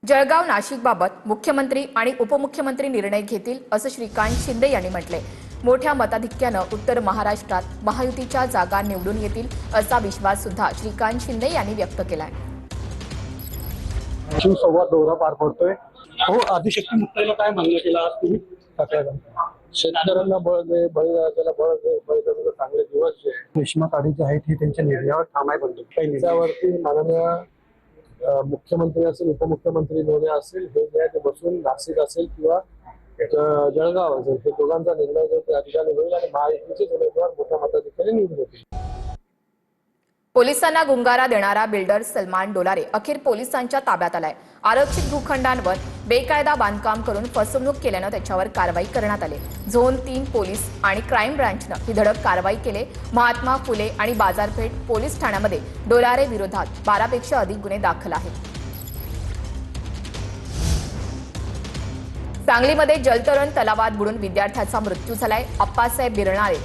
जळगाव नाशिकबाबत मुख्यमंत्री आणि उपमुख्यमंत्री निर्णय घेतील असं श्रीकांत शिंदे यांनी म्हटलंय। मोठ्या मताधिक्यानं उत्तर महाराष्ट्रात महायुतीच्या जागा निवडून येतील असा विश्वास सुद्धा श्रीकांत शिंदे यांनी व्यक्त केलाय। संवाद दौरा पार पडतोय। हो, आदिशक्ती मुक्ताईला काय म्हणणं केलं आज तुम्ही? शेतकऱ्यांना बळ दे, बळीराजाला बळ दे, बळीराजाला चांगले दिवस जे रेशमा ताडी जे आहेत हे त्यांच्या निर्णयावर ठाम आहे बनतो। त्याच्यावरती माननीय मुख्यमंत्री असेल, उपमुख्यमंत्री महोदय असेल, हे जे ते बसून नाशिक असेल किंवा जळगाव असेल, हे दोघांचा निर्णय जो त्या ठिकाणी होईल आणि महायुतीचे उमेदवार मोठ्या मताधिक्याने निवडून येतील। पोलिसांना गुंगारा देणारा बिल्डर सलमान डोलारे अखेर पोलिसांच्या ताब्यात आलाय। आरक्षित भूखंडांवर बेकायदा बांधकाम करून फसवणूक केल्यानं त्याच्यावर कारवाई करण्यात आली। झोन 3 पोलीस आणि क्राईम ब्रांचनं ही धडक कारवाई केली। महात्मा फुले आणि बाजारपेठ पोलीस ठाण्यामध्ये डोलारे विरोधात 12 पेक्षा अधिक गुन्हे दाखल आहेत। सांगलीमध्ये जलतरण तलावात बुडून विद्यार्थ्याचा मृत्यू झालाय। अप्पासाहेब बिरणारे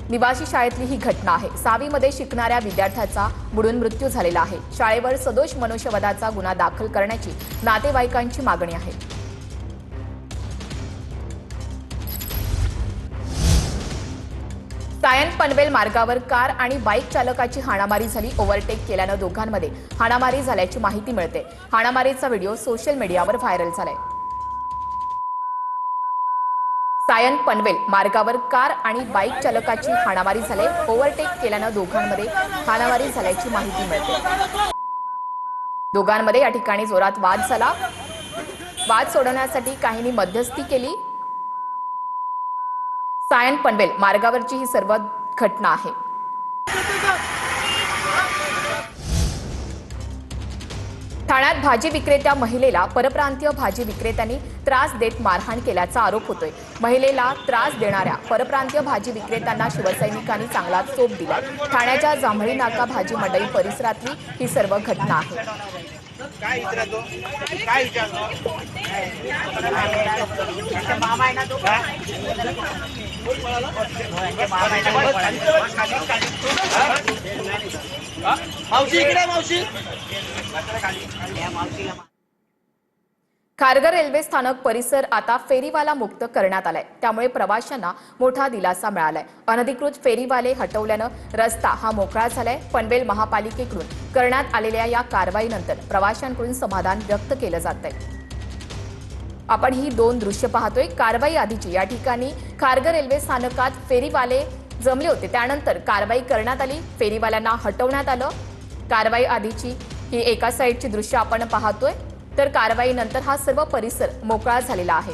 निवासी शाळेतली ही घटना आहे। 6वी मध्ये शिकणाऱ्या विद्यार्थ्याचा बुडून मृत्यू झालेला आहे। शाळेवर सदोष मनुष्यवधाचा गुन्हा दाखल करण्याची नातेवाईकांची मागणी आहे। सायन पनवेल मार्गावर कार आणि बाईक चालकाची हाणामारी झाली। ओव्हरटेक केल्यानं दोघांमध्ये हाणामारी झाल्याची माहिती मिळते। हाणामारीचा व्हिडिओ सोशल मीडियावर व्हायरल झालाय। सायन पनवेल मार्गावर कार आणि बाईक चालकाची हाणामारी झाली। ओव्हरटेक केल्यानं दोघांमध्ये हाणामारी झाल्याची माहिती मिळते। दोघांमध्ये या ठिकाणी जोरात वाद झाला। वाद सोडवण्यासाठी काहींनी मध्यस्थी केली। सायन पनवेल मार्गावरची ही सर्व घटना आहे। ठाण्यात भाजी विक्रेत्या महिलेला परप्रांतीय भाजी विक्रेत्यांनी त्रास देत मारहाण केल्याचा आरोप होतोय। महिलेला त्रास देणाऱ्या परप्रांतीय भाजी विक्रेत्यांना शिवसैनिकांनी चांगला चोप दिला। ठाण्याच्या जांभळी नाका भाजी मंडई परिसरातली ही सर्व घटना आहे। खारघर रेल्वे स्थानक परिसर आता फेरीवाला मुक्त करण्यात आलाय। त्यामुळे प्रवाशांना मोठा दिलासा मिळालाय। अनधिकृत फेरीवाले हटवल्यानं रस्ता हा मोकळा झालाय। पनवेल महापालिकेकडून करण्यात आलेल्या या कारवाईनंतर प्रवाशांकडून समाधान व्यक्त केलं जात आहे। आपण ही 2 दृश्य पाहतोय। कारवाई आधीची या ठिकाणी खारघर रेल्वे स्थानकात फेरीवाले जमले होते, त्यानंतर कारवाई करण्यात आली। फेरीवाल्यांना हटवण्यात आलं। कारवाई आधीची ही एका साईडची दृश्य आपण पाहतोय, तर कारवाईनंतर हा सर्व परिसर मोकळा झालेला आहे।